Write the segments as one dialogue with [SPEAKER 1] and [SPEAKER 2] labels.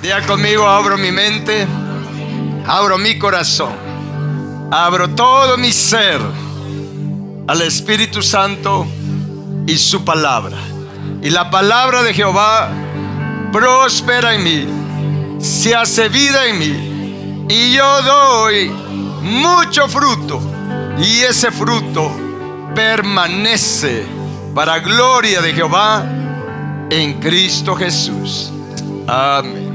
[SPEAKER 1] Diga conmigo: abro mi mente, abro mi corazón, abro todo mi ser al Espíritu Santo y su palabra. Y la palabra de Jehová prospera en mí, se hace vida en mí, y yo doy mucho fruto, y ese fruto permanece para gloria de Jehová en Cristo Jesús. Amén.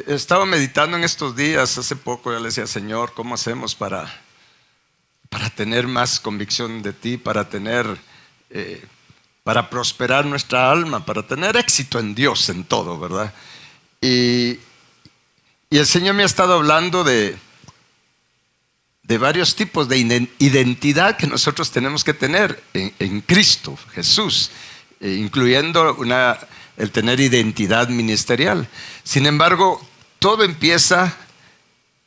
[SPEAKER 1] Estaba meditando en estos días, hace poco yo le decía: Señor, ¿cómo hacemos para tener más convicción de ti, para prosperar nuestra alma, para tener éxito en Dios en todo, ¿verdad? Y el Señor me ha estado hablando de varios tipos de identidad que nosotros tenemos que tener en Cristo Jesús, incluyendo el tener identidad ministerial. Sin embargo, todo empieza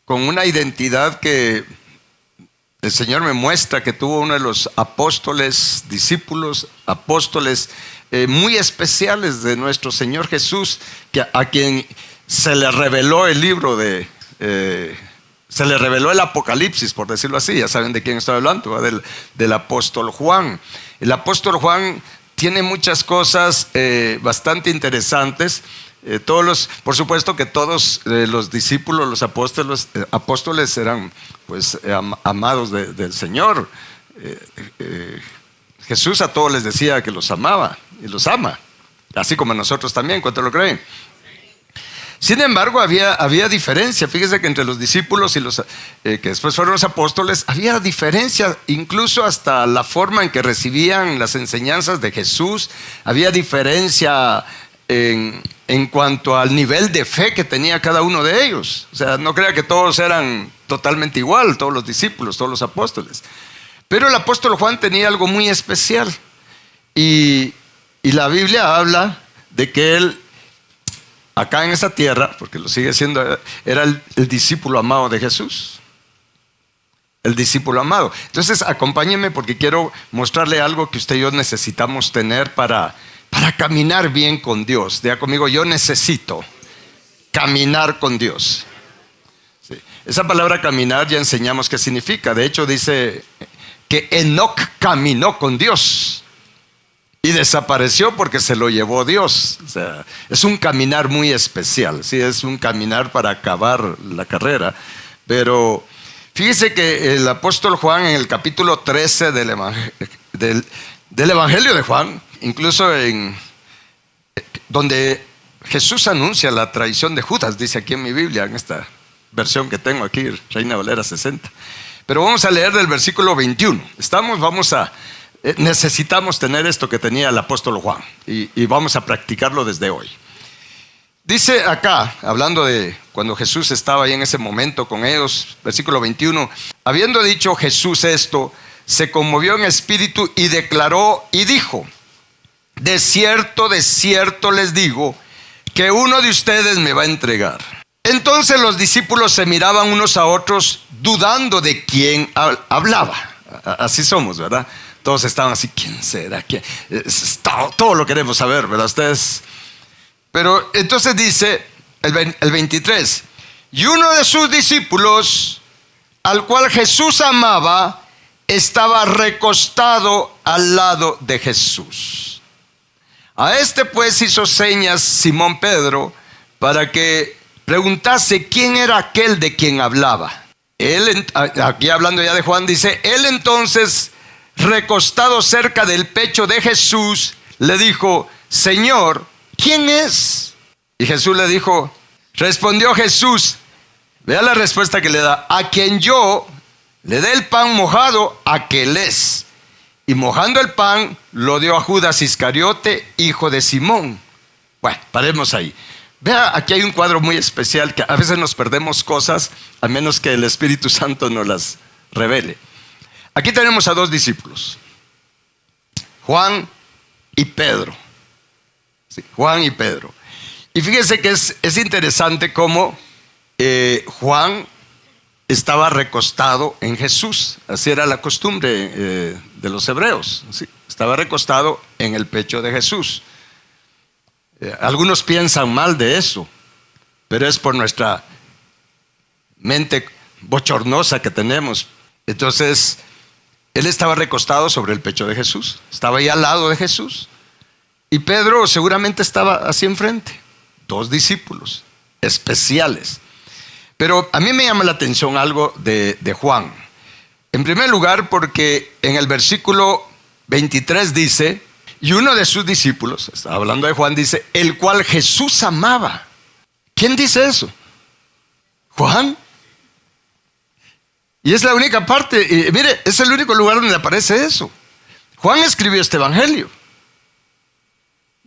[SPEAKER 1] con una identidad que el Señor me muestra que tuvo uno de los apóstoles, discípulos, apóstoles muy especiales de nuestro Señor Jesús, a quien se le reveló el libro se le reveló el Apocalipsis, por decirlo así. Ya saben de quién estoy hablando, del apóstol Juan. El apóstol Juan tiene muchas cosas bastante interesantes. Por supuesto que todos los discípulos, los apóstoles eran pues amados del Señor. Jesús a todos les decía que los amaba y los ama, así como a nosotros también. ¿Cuántos lo creen? Sin embargo, había diferencia. Fíjese que entre los discípulos y los que después fueron los apóstoles, había diferencia, incluso hasta la forma en que recibían las enseñanzas de Jesús. Había diferencia en cuanto al nivel de fe que tenía cada uno de ellos. O sea, no crea que todos eran totalmente igual, todos los discípulos, todos los apóstoles. Pero el apóstol Juan tenía algo muy especial. Y la Biblia habla de que él, acá en esa tierra, porque lo sigue siendo, era el discípulo amado de Jesús. El discípulo amado. Entonces, acompáñenme porque quiero mostrarle algo que usted y yo necesitamos tener para caminar bien con Dios. Diga conmigo: yo necesito caminar con Dios. Sí. Esa palabra caminar ya enseñamos qué significa. De hecho, dice que Enoc caminó con Dios y desapareció porque se lo llevó Dios. O sea, es un caminar muy especial. Sí, es un caminar para acabar la carrera. Pero fíjese que el apóstol Juan, en el capítulo 13 del Evangelio de Juan, incluso donde Jesús anuncia la traición de Judas, dice aquí en mi Biblia, en esta versión que tengo aquí, Reina Valera 60. Pero vamos a leer del versículo 21. Necesitamos tener esto que tenía el apóstol Juan y vamos a practicarlo desde hoy. Dice acá, hablando de cuando Jesús estaba ahí en ese momento con ellos, versículo 21: habiendo dicho Jesús esto, se conmovió en espíritu y declaró y dijo: de cierto les digo, que uno de ustedes me va a entregar. Entonces los discípulos se miraban unos a otros, dudando de quién hablaba. Así somos, ¿verdad? Todos estaban así: ¿quién será? ¿Quién? Todo lo queremos saber, ¿verdad? Ustedes. Pero entonces dice el 23: y uno de sus discípulos, al cual Jesús amaba, estaba recostado al lado de Jesús. A este pues hizo señas Simón Pedro para que preguntase quién era aquel de quien hablaba. Él, aquí hablando ya de Juan, dice: él entonces, recostado cerca del pecho de Jesús, le dijo: Señor, ¿quién es? Y Jesús le dijo, respondió Jesús, vea la respuesta que le da: a quien yo le dé el pan mojado, aquel es. Y mojando el pan, lo dio a Judas Iscariote, hijo de Simón. Bueno, paremos ahí. Vea, aquí hay un cuadro muy especial, que a veces nos perdemos cosas a menos que el Espíritu Santo nos las revele. Aquí tenemos a dos discípulos, Juan y Pedro. Sí, Juan y Pedro. Y fíjense que es interesante cómo Juan estaba recostado en Jesús. Así era la costumbre de los hebreos. ¿Sí? Estaba recostado en el pecho de Jesús. Algunos piensan mal de eso, pero es por nuestra mente bochornosa que tenemos. Entonces, él estaba recostado sobre el pecho de Jesús, estaba ahí al lado de Jesús, y Pedro seguramente estaba así enfrente. 2 discípulos especiales. Pero a mí me llama la atención algo de Juan. En primer lugar, porque en el versículo 23 dice, y uno de sus discípulos, está hablando de Juan, dice, el cual Jesús amaba. ¿Quién dice eso? Juan. Y es la única parte, y mire, es el único lugar donde aparece eso. Juan escribió este evangelio.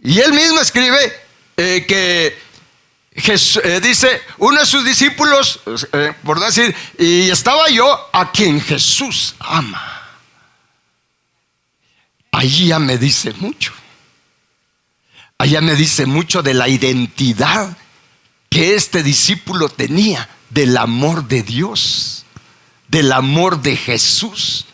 [SPEAKER 1] Y él mismo escribe que Jesús, dice, uno de sus discípulos, por no decir, y estaba yo a quien Jesús ama. Allí ya me dice mucho. Allá me dice mucho de la identidad que este discípulo tenía del amor de Dios, del amor de Jesús.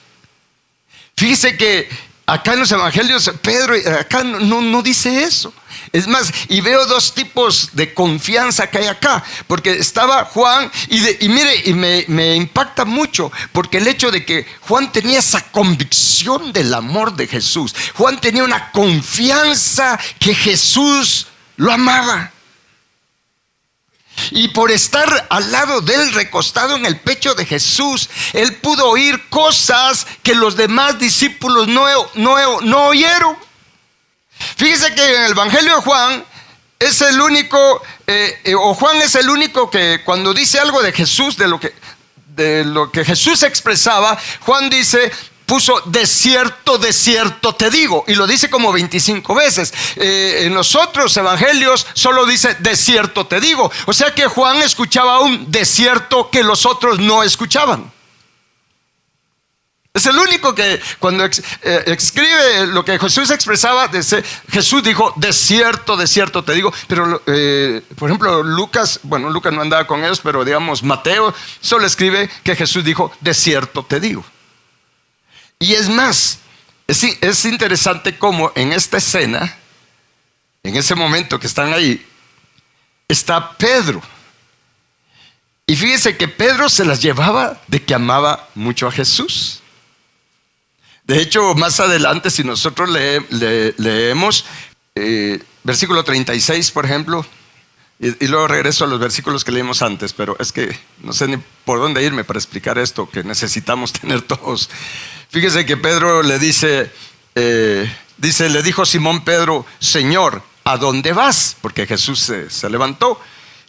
[SPEAKER 1] Fíjese que acá en los evangelios Pedro acá no dice eso. Es más, y veo 2 tipos de confianza que hay acá, porque estaba Juan y mire, y me impacta mucho, porque el hecho de que Juan tenía esa convicción del amor de Jesús. Juan tenía una confianza que Jesús lo amaba. Y por estar al lado de él, recostado en el pecho de Jesús, él pudo oír cosas que los demás discípulos no oyeron. Fíjese que en el evangelio de Juan es el único, Juan es el único que cuando dice algo de Jesús, de lo que Jesús expresaba, Juan puso de cierto te digo, y lo dice como 25 veces. En los otros evangelios solo dice de cierto te digo. O sea que Juan escuchaba un de cierto que los otros no escuchaban. Es el único que cuando escribe lo que Jesús expresaba, Jesús dijo de cierto te digo. Pero por ejemplo Lucas no andaba con ellos, pero digamos Mateo solo escribe que Jesús dijo de cierto te digo. Y es más, es interesante cómo en esta escena, en ese momento que están ahí, está Pedro. Y fíjense que Pedro se las llevaba de que amaba mucho a Jesús. De hecho, más adelante, si nosotros leemos versículo 36, por ejemplo, y luego regreso a los versículos que leímos antes, pero es que no sé ni por dónde irme para explicar esto que necesitamos tener todos. Fíjese que Pedro le dijo Simón Pedro, Señor, ¿a dónde vas? Porque Jesús se levantó.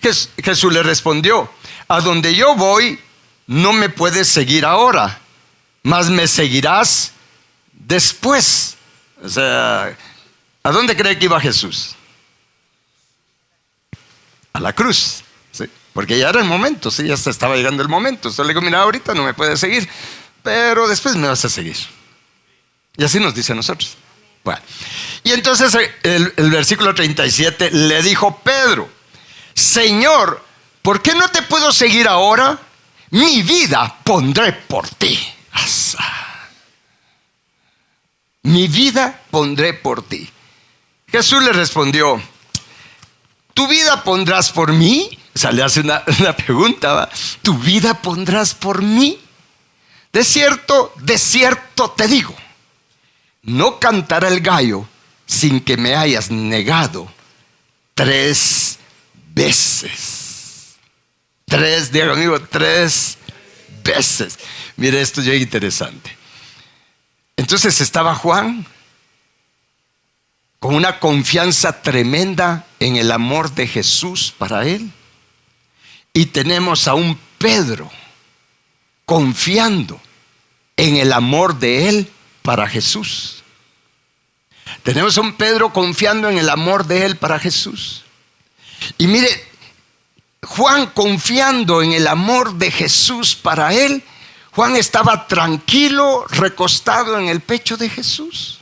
[SPEAKER 1] Jesús le respondió, a donde yo voy no me puedes seguir ahora, mas me seguirás después. O sea, ¿a dónde cree que iba Jesús? A la cruz, ¿sí? Porque ya era el momento, ¿sí? Ya se estaba llegando el momento. Entonces le digo, mira, ahorita no me puedes seguir, pero después me vas a seguir. Y así nos dice a nosotros. Bueno, y entonces el versículo 37 le dijo Pedro, Señor, ¿por qué no te puedo seguir ahora? Mi vida pondré por ti. Mi vida pondré por ti. Jesús le respondió, ¿tu vida pondrás por mí? O sea, le hace una pregunta, ¿va? ¿Tu vida pondrás por mí? De cierto te digo, no cantará el gallo sin que me hayas negado 3 veces. 3, diga conmigo, 3 veces. Mire, esto ya es interesante. Entonces estaba Juan con una confianza tremenda en el amor de Jesús para él. Y tenemos a un Pedro confiando en el amor de él para Jesús. Tenemos a un Pedro confiando en el amor de él para Jesús. Y mire, Juan confiando en el amor de Jesús para él, Juan estaba tranquilo, recostado en el pecho de Jesús.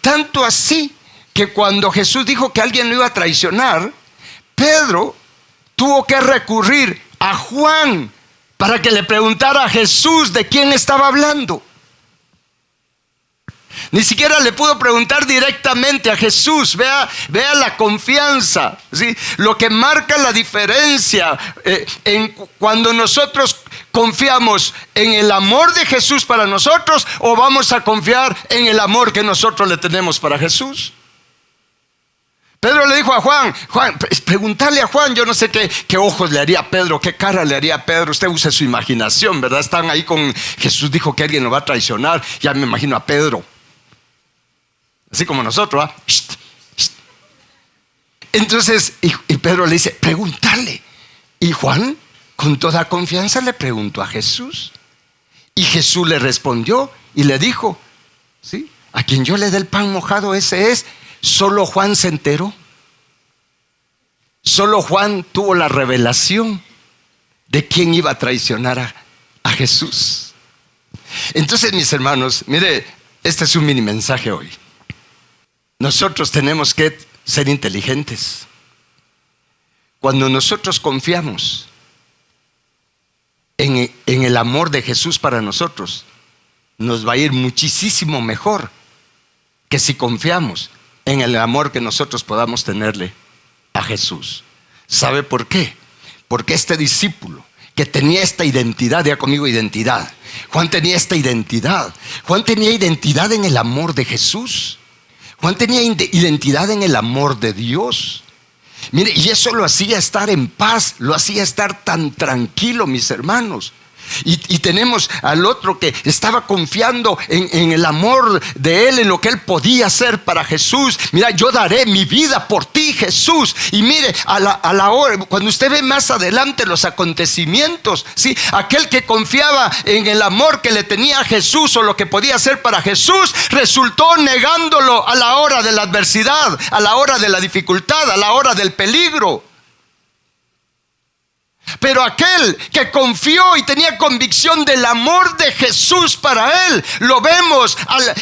[SPEAKER 1] Tanto así que cuando Jesús dijo que alguien lo iba a traicionar, Pedro tuvo que recurrir a Juan para que le preguntara a Jesús de quién estaba hablando. Ni siquiera le pudo preguntar directamente a Jesús. Vea la confianza, ¿sí? Lo que marca la diferencia cuando nosotros confiamos en el amor de Jesús para nosotros, o vamos a confiar en el amor que nosotros le tenemos para Jesús. Pedro le dijo a Juan, preguntarle a Juan, yo no sé qué ojos le haría a Pedro, qué cara le haría a Pedro. Usted use su imaginación, ¿verdad? Están ahí con Jesús, dijo que alguien lo va a traicionar. Ya me imagino a Pedro, así como nosotros, ¿ah? Entonces, y Pedro le dice, pregúntale. Y Juan, con toda confianza, le preguntó a Jesús. Y Jesús le respondió y le dijo, ¿sí? A quien yo le dé el pan mojado, ese es. Solo Juan se enteró. Solo Juan tuvo la revelación de quién iba a traicionar a Jesús. Entonces, mis hermanos, mire, este es un mini mensaje hoy. Nosotros tenemos que ser inteligentes. Cuando nosotros confiamos en el amor de Jesús para nosotros, nos va a ir muchísimo mejor que si confiamos en el amor que nosotros podamos tenerle a Jesús. ¿Sabe por qué? Porque este discípulo que tenía esta identidad, diga conmigo identidad. Juan tenía esta identidad. Juan tenía identidad en el amor de Jesús. Juan tenía identidad en el amor de Dios. Mire, y eso lo hacía estar en paz, lo hacía estar tan tranquilo, mis hermanos. Y tenemos al otro que estaba confiando en el amor de él, en lo que él podía hacer para Jesús. Mira, yo daré mi vida por ti, Jesús. Y mire, a la hora, cuando usted ve más adelante los acontecimientos, ¿sí? Aquel que confiaba en el amor que le tenía a Jesús o lo que podía hacer para Jesús, resultó negándolo a la hora de la adversidad, a la hora de la dificultad, a la hora del peligro. Pero aquel que confió y tenía convicción del amor de Jesús para él, lo vemos,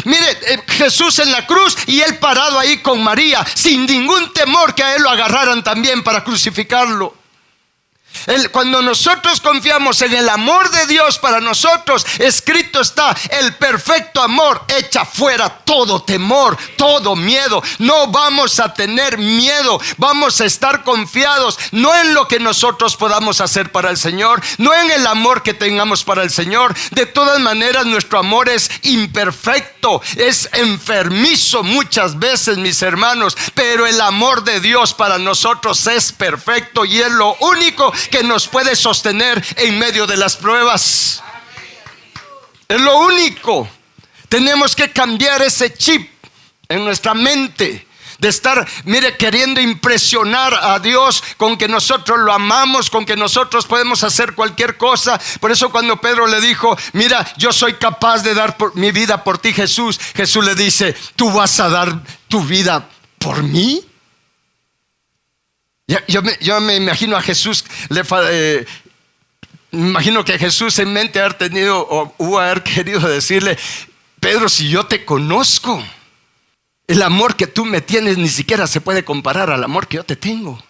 [SPEAKER 1] mire, Jesús en la cruz y él parado ahí con María, sin ningún temor que a él lo agarraran también para crucificarlo. Cuando nosotros confiamos en el amor de Dios para nosotros, escrito está: el perfecto amor echa fuera todo temor, todo miedo. No vamos a tener miedo, vamos a estar confiados, no en lo que nosotros podamos hacer para el Señor, no en el amor que tengamos para el Señor. De todas maneras, nuestro amor es imperfecto, es enfermizo muchas veces, mis hermanos, pero el amor de Dios para nosotros es perfecto y es lo único que nos puede sostener en medio de las pruebas. Es lo único. Tenemos que cambiar ese chip en nuestra mente de estar, mire, queriendo impresionar a Dios con que nosotros lo amamos, con que nosotros podemos hacer cualquier cosa. Por eso cuando Pedro le dijo: mira, yo soy capaz de dar mi vida por ti, Jesús, Jesús le dice: ¿tú vas a dar tu vida por mí? Yo me imagino a Jesús, me imagino que Jesús en mente haber tenido o hubo haber querido decirle: Pedro, si yo te conozco, el amor que tú me tienes ni siquiera se puede comparar al amor que yo te tengo.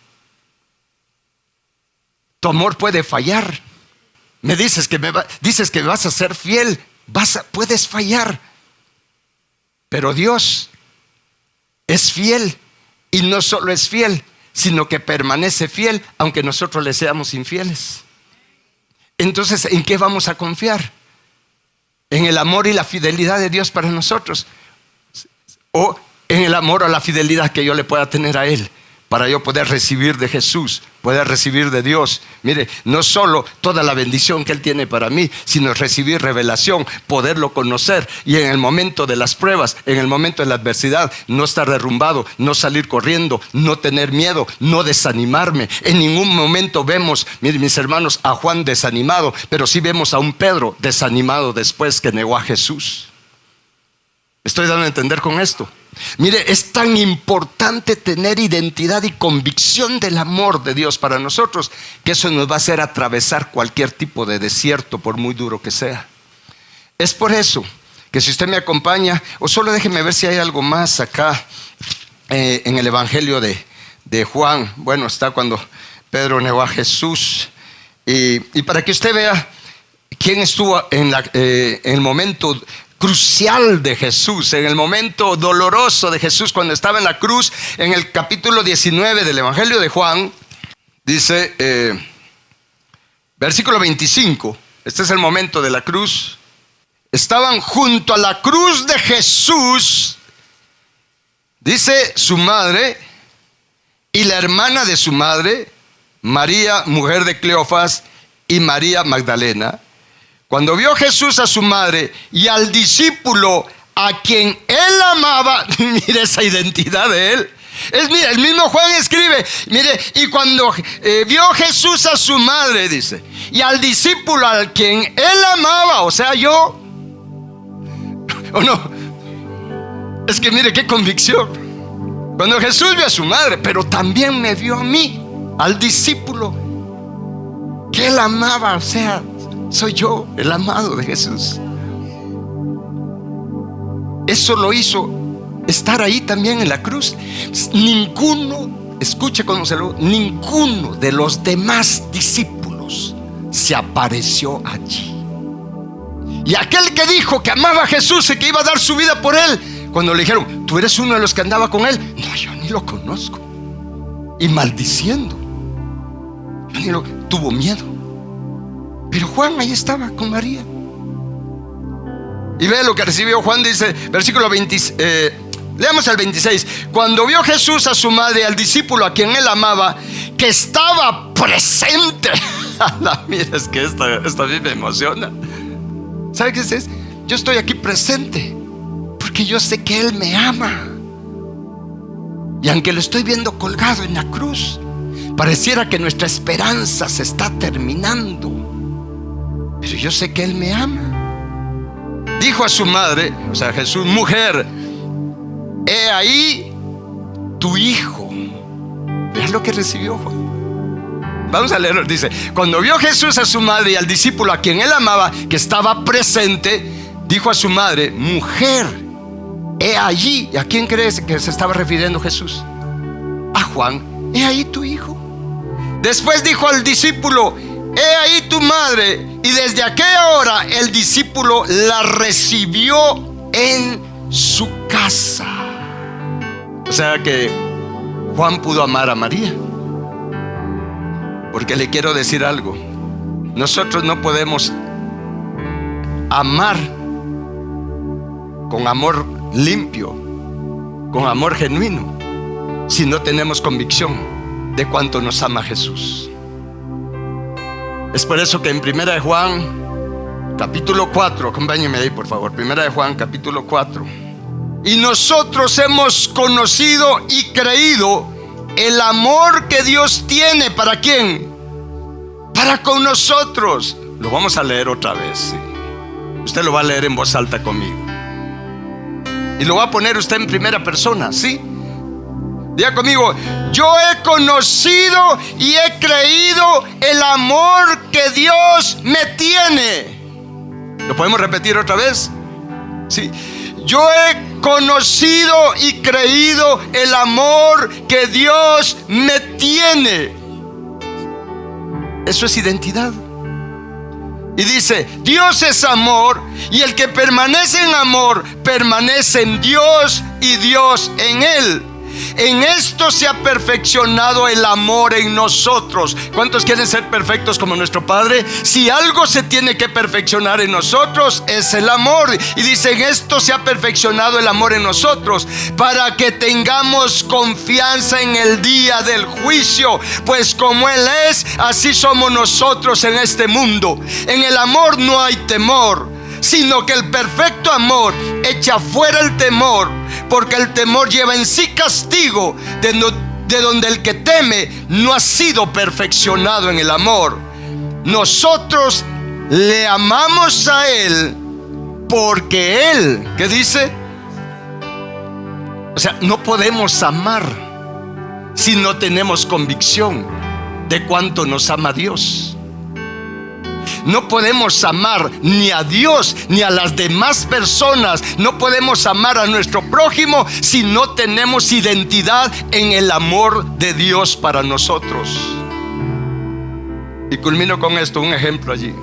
[SPEAKER 1] Tu amor puede fallar. Me dices que dices que vas a ser fiel, puedes fallar, pero Dios es fiel, y no solo es fiel, sino que permanece fiel aunque nosotros le seamos infieles. Entonces, ¿en qué vamos a confiar? ¿En el amor y la fidelidad de Dios para nosotros? ¿O en el amor o la fidelidad que yo le pueda tener a Él, para yo poder recibir de Jesús, poder recibir de Dios? Mire, no solo toda la bendición que Él tiene para mí, sino recibir revelación, poderlo conocer, y en el momento de las pruebas, en el momento de la adversidad, no estar derrumbado, no salir corriendo, no tener miedo, no desanimarme. En ningún momento vemos, mire, mis hermanos, a Juan desanimado, pero sí vemos a un Pedro desanimado después que negó a Jesús. ¿Estoy dando a entender con esto? Mire, es tan importante tener identidad y convicción del amor de Dios para nosotros, que eso nos va a hacer atravesar cualquier tipo de desierto, por muy duro que sea. Es por eso que, si usted me acompaña, o solo déjeme ver si hay algo más acá en el Evangelio de Juan. Bueno, está cuando Pedro negó a Jesús, y para que usted vea quién estuvo en el momento crucial de Jesús, en el momento doloroso de Jesús cuando estaba en la cruz, en el capítulo 19 del Evangelio de Juan, dice, versículo 25, este es el momento de la cruz. Estaban junto a la cruz de Jesús, dice, su madre y la hermana de su madre, María, mujer de Cleofas, y María Magdalena. Cuando vio Jesús a su madre y al discípulo a quien él amaba, mire esa identidad de él. Mira, el mismo Juan escribe, mire, y cuando vio Jesús a su madre, dice, y al discípulo a quien él amaba, o sea, yo, ¿o no? Es que mire qué convicción. Cuando Jesús vio a su madre, pero también me vio a mí, al discípulo que él amaba, o sea, soy yo, el amado de Jesús. Eso lo hizo estar ahí también en la cruz. Ninguno, escuche cómo se lo, ninguno de los demás discípulos se apareció allí. Y aquel que dijo que amaba a Jesús y que iba a dar su vida por él, cuando le dijeron, ¿tú eres uno de los que andaba con él? No, yo ni lo conozco. Y maldiciendo, tuvo miedo. Pero Juan ahí estaba con María. Y ve lo que recibió Juan, dice, versículo 20, leamos el 26. Cuando vio Jesús a su madre y al discípulo a quien él amaba, que estaba presente. Mira, es que esta a mí me emociona. ¿Sabe qué es? Yo estoy aquí presente porque yo sé que él me ama. Y aunque lo estoy viendo colgado en la cruz, pareciera que nuestra esperanza se está terminando, pero yo sé que él me ama. Dijo a su madre, o sea, Jesús, mujer, he ahí tu hijo. Vean lo que recibió Juan. Vamos a leerlo. Dice, cuando vio Jesús a su madre y al discípulo a quien él amaba, que estaba presente, dijo a su madre, mujer, he allí. ¿A quién crees que se estaba refiriendo Jesús? A Juan. He ahí tu hijo. Después dijo al discípulo, he ahí tu madre. Y desde aquella hora el discípulo la recibió en su casa. O sea que Juan pudo amar a María. Porque le quiero decir algo. Nosotros no podemos amar con amor limpio, con amor genuino, si no tenemos convicción de cuánto nos ama Jesús. Es por eso que en 1 de Juan capítulo 4, acompáñenme ahí por favor, 1 de Juan capítulo 4, y nosotros hemos conocido y creído el amor que Dios tiene. ¿Para quién? Para con nosotros. Lo vamos a leer otra vez, ¿sí? Usted lo va a leer en voz alta conmigo y lo va a poner usted en primera persona, ¿sí? Diga conmigo, yo he conocido y he creído el amor que Dios me tiene. ¿Lo podemos repetir otra vez? Sí. Yo he conocido y creído el amor que Dios me tiene. Eso es identidad. Y dice, Dios es amor, y el que permanece en amor permanece en Dios y Dios en él. En esto se ha perfeccionado el amor en nosotros. ¿Cuántos quieren ser perfectos como nuestro Padre? Si algo se tiene que perfeccionar en nosotros, es el amor. Y dice, en esto se ha perfeccionado el amor en nosotros, para que tengamos confianza en el día del juicio. Pues como Él es, así somos nosotros en este mundo. En el amor no hay temor, sino que el perfecto amor echa fuera el temor, porque el temor lleva en sí castigo, de donde el que teme no ha sido perfeccionado en el amor. Nosotros le amamos a Él porque Él, ¿qué dice? O sea, no podemos amar si no tenemos convicción de cuánto nos ama Dios. No podemos amar ni a Dios ni a las demás personas. No podemos amar a nuestro prójimo si no tenemos identidad en el amor de Dios para nosotros. Y culmino con esto, un ejemplo allí.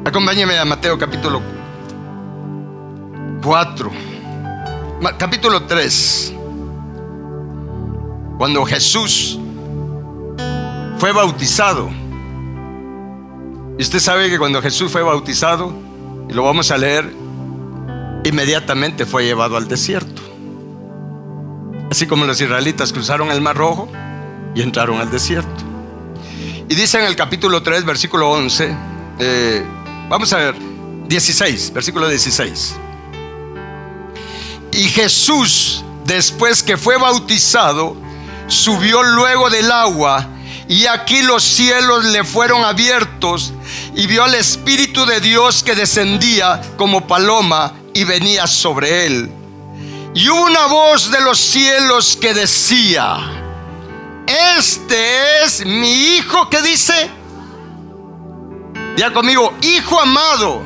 [SPEAKER 1] Acompáñeme a Mateo capítulo 4, capítulo 3, cuando Jesús fue bautizado. Y usted sabe que cuando Jesús fue bautizado, y lo vamos a leer, inmediatamente fue llevado al desierto. Así como los israelitas cruzaron el Mar Rojo y entraron al desierto. Y dice en el capítulo 3, versículo 11, vamos a ver, 16, versículo 16. Y Jesús, después que fue bautizado, subió luego del agua, y aquí los cielos le fueron abiertos, y vio al Espíritu de Dios que descendía como paloma y venía sobre él. Y hubo una voz de los cielos que decía: este es mi hijo. ¿Qué dice? Diga conmigo: hijo amado.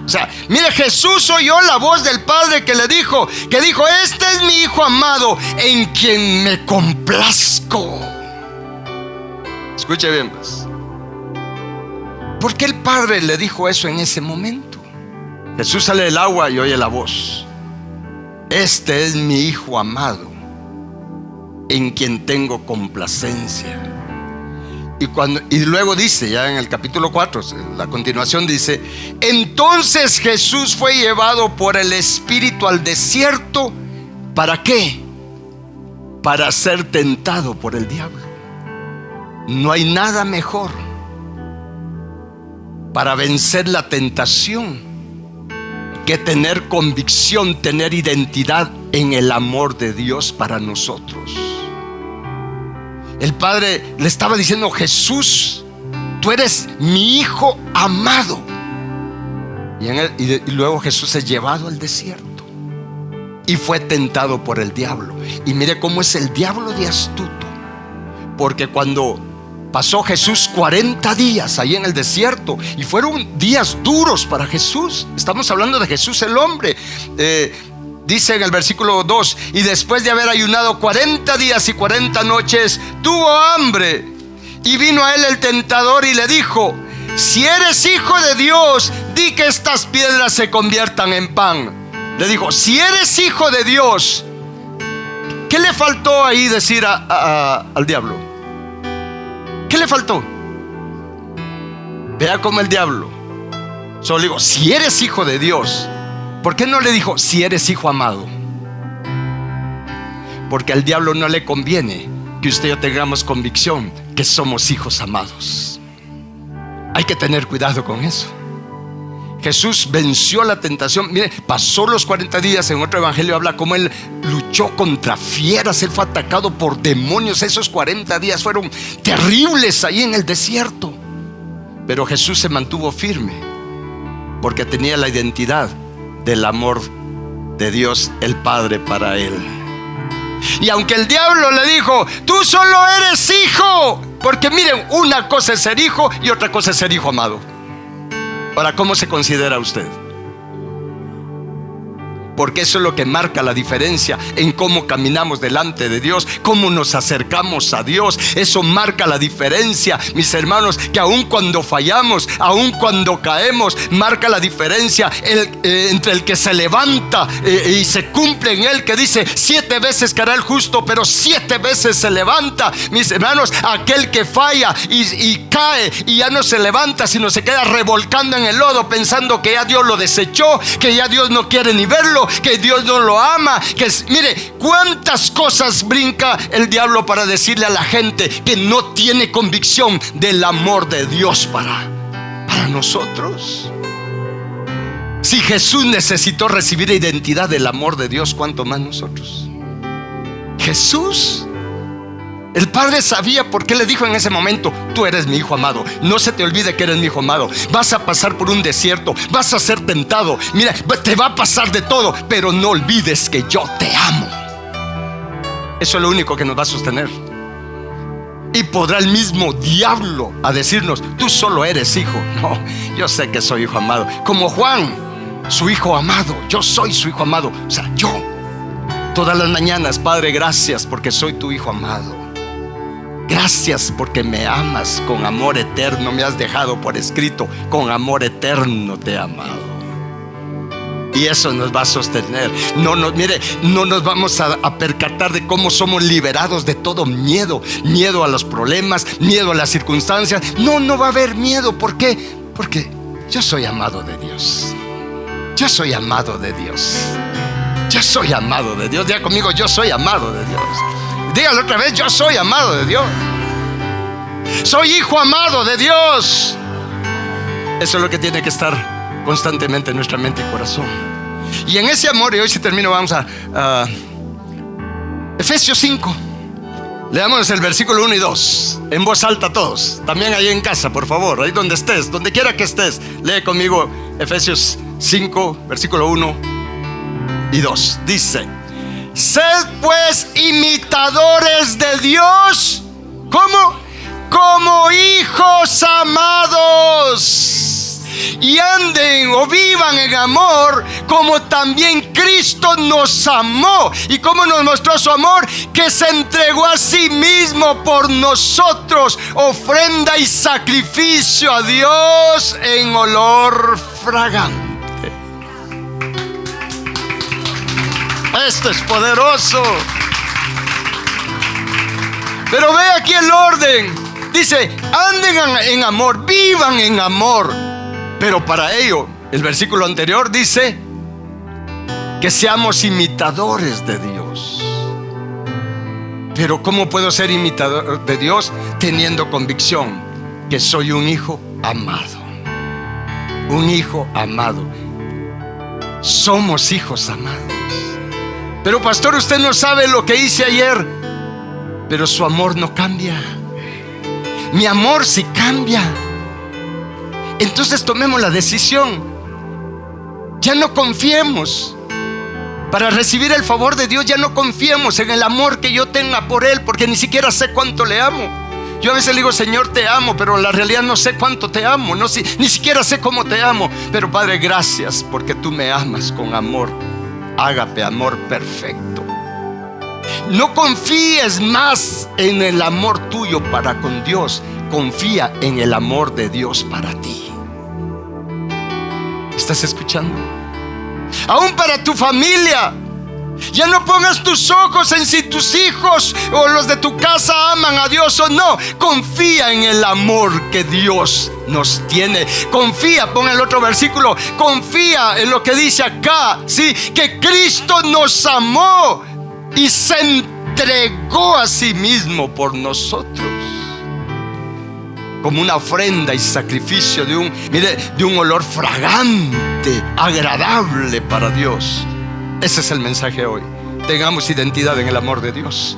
[SPEAKER 1] O sea, mire, Jesús oyó la voz del Padre que dijo: este es mi hijo amado, en quien me complazco. Escuche bien, pues. ¿Por qué el Padre le dijo eso en ese momento? Jesús sale del agua y oye la voz: este es mi hijo amado, en quien tengo complacencia. Y luego dice, ya en el capítulo 4, la continuación dice: entonces Jesús fue llevado por el Espíritu al desierto. ¿Para qué? Para ser tentado por el diablo. No hay nada mejor para vencer la tentación que tener convicción, tener identidad en el amor de Dios para nosotros. El Padre le estaba diciendo: Jesús, tú eres mi hijo amado. Y luego Jesús es llevado al desierto y fue tentado por el diablo. Y mire cómo es el diablo de astuto, porque cuando pasó Jesús 40 días ahí en el desierto, y fueron días duros para Jesús. Estamos hablando de Jesús el hombre. Dice en el versículo 2: y después de haber ayunado 40 días y 40 noches, tuvo hambre. Y vino a él el tentador y le dijo: si eres hijo de Dios, di que estas piedras se conviertan en pan. Le dijo: si eres hijo de Dios. ¿Qué le faltó ahí decir al diablo? ¿Qué le faltó? Vea cómo el diablo solo le dijo: si eres hijo de Dios. ¿Por qué no le dijo: si eres hijo amado? Porque al diablo no le conviene que usted y yo tengamos convicción que somos hijos amados. Hay que tener cuidado con eso. Jesús venció la tentación. Mire, pasó los 40 días. En otro evangelio habla cómo él luchó contra fieras. Él fue atacado por demonios. Esos 40 días fueron terribles ahí en el desierto. Pero Jesús se mantuvo firme, porque tenía la identidad del amor de Dios el Padre para él. Y aunque el diablo le dijo: tú solo eres hijo, porque miren, una cosa es ser hijo y otra cosa es ser hijo amado. Ahora, ¿cómo se considera usted? Porque eso es lo que marca la diferencia en cómo caminamos delante de Dios, cómo nos acercamos a Dios. Eso marca la diferencia, mis hermanos, que aun cuando fallamos, aun cuando caemos, marca la diferencia entre el que se levanta y se cumple en él, que dice: 7 veces caerá el justo, pero 7 veces se levanta. Mis hermanos, aquel que falla y cae y ya no se levanta, sino se queda revolcando en el lodo, pensando que ya Dios lo desechó, que ya Dios no quiere ni verlo, que Dios no lo ama, mire cuántas cosas brinca el diablo para decirle a la gente que no tiene convicción del amor de Dios para nosotros. Si Jesús necesitó recibir identidad del amor de Dios, ¿cuánto más nosotros? Jesús, el Padre sabía por qué le dijo en ese momento: tú eres mi hijo amado. No se te olvide que eres mi hijo amado. Vas a pasar por un desierto, vas a ser tentado, mira, te va a pasar de todo, pero no olvides que yo te amo. Eso es lo único que nos va a sostener. Y podrá el mismo diablo a decirnos: tú solo eres hijo. No, yo sé que soy hijo amado. Como Juan, su hijo amado. Yo soy su hijo amado. O sea, yo todas las mañanas: Padre, gracias porque soy tu hijo amado. Gracias porque me amas con amor eterno. Me has dejado por escrito: con amor eterno te he amado. Y eso nos va a sostener. No nos vamos a percatar de cómo somos liberados de todo miedo. Miedo a los problemas, miedo a las circunstancias. No va a haber miedo. ¿Por qué? Porque yo soy amado de Dios. Yo soy amado de Dios. Yo soy amado de Dios. Diga conmigo, yo soy amado de Dios. Dígalo otra vez, yo soy amado de Dios. Soy hijo amado de Dios. Eso es lo que tiene que estar constantemente en nuestra mente y corazón. Y en ese amor, y hoy si termino, vamos a Efesios 5. Leamos el versículo 1 y 2 en voz alta todos. También ahí en casa, por favor, ahí donde estés, donde quiera que estés, lee conmigo Efesios 5, versículo 1 y 2. Dice: sed pues imitadores de Dios. ¿Cómo? Como hijos amados. Y anden o vivan en amor, como también Cristo nos amó. ¿Y cómo nos mostró su amor? Que se entregó a sí mismo por nosotros, ofrenda y sacrificio a Dios en olor fragante. Esto es poderoso. Pero ve aquí el orden. Dice: anden en amor, vivan en amor. Pero para ello, el versículo anterior dice que seamos imitadores de Dios. Pero ¿cómo puedo ser imitador de Dios? Teniendo convicción que soy un hijo amado. Un hijo amado. Somos hijos amados. Pero pastor, usted no sabe lo que hice ayer. Pero su amor no cambia. Mi amor sí cambia. Entonces tomemos la decisión. Ya no confiemos. Para recibir el favor de Dios, ya no confiemos en el amor que yo tenga por Él, porque ni siquiera sé cuánto le amo. Yo a veces le digo: Señor, te amo, pero en la realidad no sé cuánto te amo. Ni siquiera sé cómo te amo. Pero Padre, gracias porque tú me amas con amor ágape, amor perfecto. No confíes más en el amor tuyo para con Dios. Confía en el amor de Dios para ti. ¿Estás escuchando? Aún para tu familia. Ya no pongas tus ojos en si tus hijos o los de tu casa aman a Dios o no. Confía en el amor que Dios nos tiene. Confía, pon el otro versículo. Confía en lo que dice acá, ¿sí? Que Cristo nos amó y se entregó a sí mismo por nosotros, como una ofrenda y sacrificio de un olor fragante, agradable para Dios. Ese es el mensaje hoy. Tengamos identidad en el amor de Dios.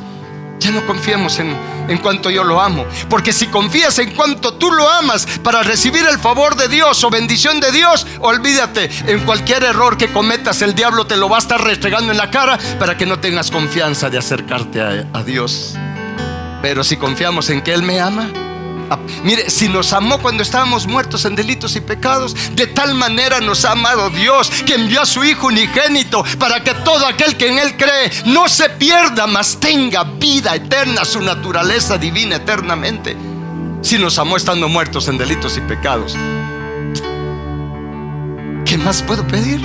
[SPEAKER 1] Ya no confiemos en cuanto yo lo amo, porque si confías en cuanto tú lo amas para recibir el favor de Dios o bendición de Dios, olvídate, en cualquier error que cometas, el diablo te lo va a estar restregando en la cara para que no tengas confianza de acercarte a Dios. Pero si confiamos en que Él me ama, mire, si nos amó cuando estábamos muertos en delitos y pecados, de tal manera nos ha amado Dios, que envió a su Hijo unigénito para que todo aquel que en Él cree no se pierda, mas tenga vida eterna, su naturaleza divina eternamente. Si nos amó estando muertos en delitos y pecados, ¿qué más puedo pedir?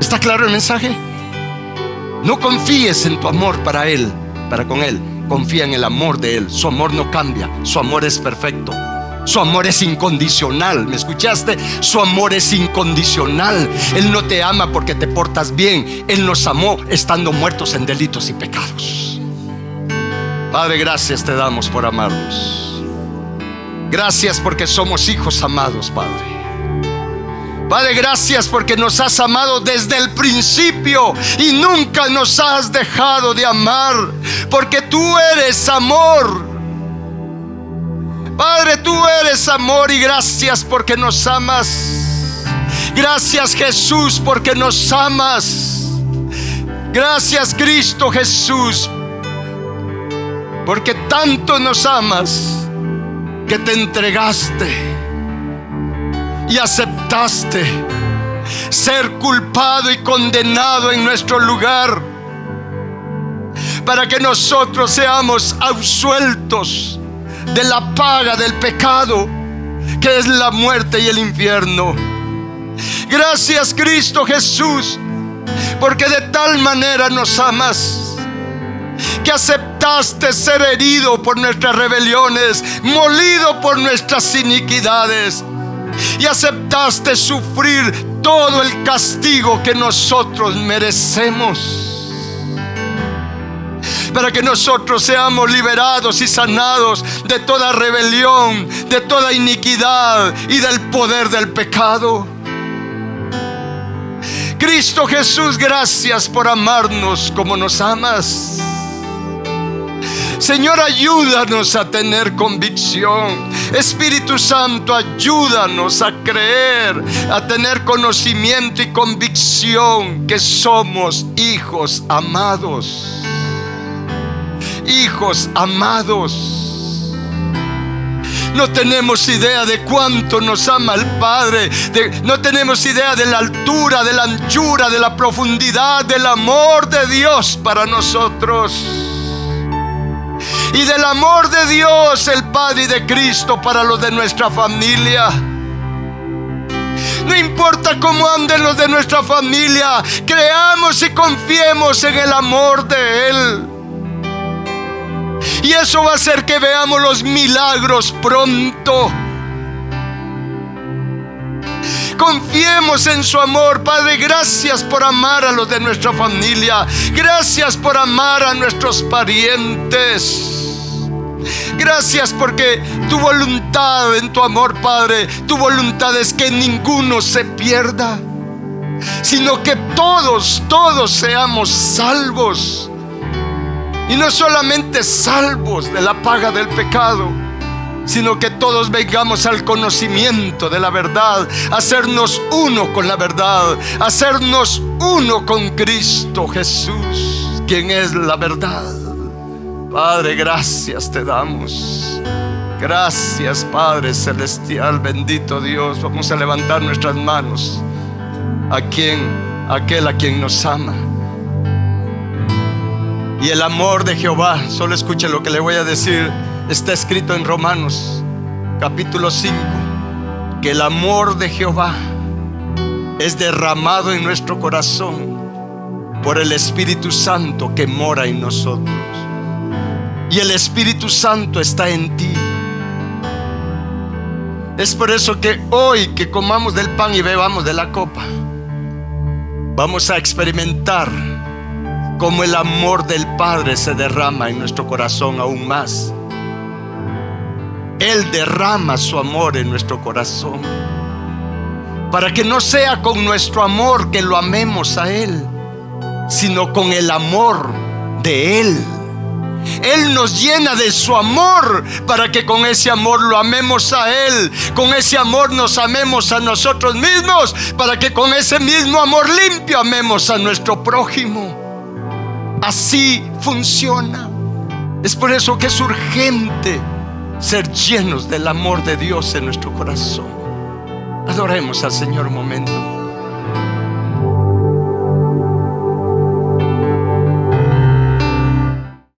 [SPEAKER 1] ¿Está claro el mensaje? No confíes en tu amor para Él, para con Él. Confía en el amor de Él. Su amor no cambia. Su amor es perfecto. Su amor es incondicional. ¿Me escuchaste? Su amor es incondicional. Él no te ama porque te portas bien. Él nos amó estando muertos en delitos y pecados. Padre, gracias te damos por amarnos. Gracias porque somos hijos amados, Padre. Padre, gracias porque nos has amado desde el principio y nunca nos has dejado de amar, porque tú eres amor. Padre, tú eres amor y gracias porque nos amas. Gracias, Jesús, porque nos amas. Gracias, Cristo Jesús, porque tanto nos amas que te entregaste y aceptaste ser culpado y condenado en nuestro lugar, para que nosotros seamos absueltos de la paga del pecado, que es la muerte y el infierno. Gracias, Cristo Jesús, porque de tal manera nos amas, que aceptaste ser herido por nuestras rebeliones, molido por nuestras iniquidades, y aceptaste sufrir todo el castigo que nosotros merecemos, para que nosotros seamos liberados y sanados de toda rebelión, de toda iniquidad y del poder del pecado. Cristo Jesús, gracias por amarnos como nos amas. Señor, ayúdanos a tener convicción. Espíritu Santo, ayúdanos a creer, a tener conocimiento y convicción que somos hijos amados. Hijos amados. No tenemos idea de cuánto nos ama el Padre. No tenemos idea de la altura, de la anchura, de la profundidad del amor de Dios para nosotros. Y del amor de Dios, el Padre, y de Cristo para los de nuestra familia. No importa cómo anden los de nuestra familia, creamos y confiemos en el amor de Él. Y eso va a hacer que veamos los milagros pronto. Confiemos en su amor. Padre, gracias por amar a los de nuestra familia. Gracias por amar a nuestros parientes. Gracias porque tu voluntad en tu amor, Padre, tu voluntad es que ninguno se pierda, sino que todos seamos salvos. Y no solamente salvos de la paga del pecado, sino que todos vengamos al conocimiento de la verdad, hacernos uno con la verdad, hacernos uno con Cristo Jesús, quien es la verdad. Padre, gracias te damos. Gracias, Padre celestial, bendito Dios. Vamos a levantar nuestras manos a aquel a quien nos ama. Y el amor de Jehová, solo escuche lo que le voy a decir, está escrito en Romanos capítulo 5, que el amor de Jehová es derramado en nuestro corazón por el Espíritu Santo que mora en nosotros. Y el Espíritu Santo está en ti. Es por eso que hoy que comamos del pan y bebamos de la copa, vamos a experimentar como el amor del Padre se derrama en nuestro corazón aún más. Él derrama su amor en nuestro corazón, para que no sea con nuestro amor que lo amemos a Él, sino con el amor de Él. Él nos llena de su amor para que con ese amor lo amemos a Él. Con ese amor nos amemos a nosotros mismos, para que con ese mismo amor limpio amemos a nuestro prójimo. Así funciona. Es por eso que es urgente ser llenos del amor de Dios en nuestro corazón. Adoremos al Señor un momento.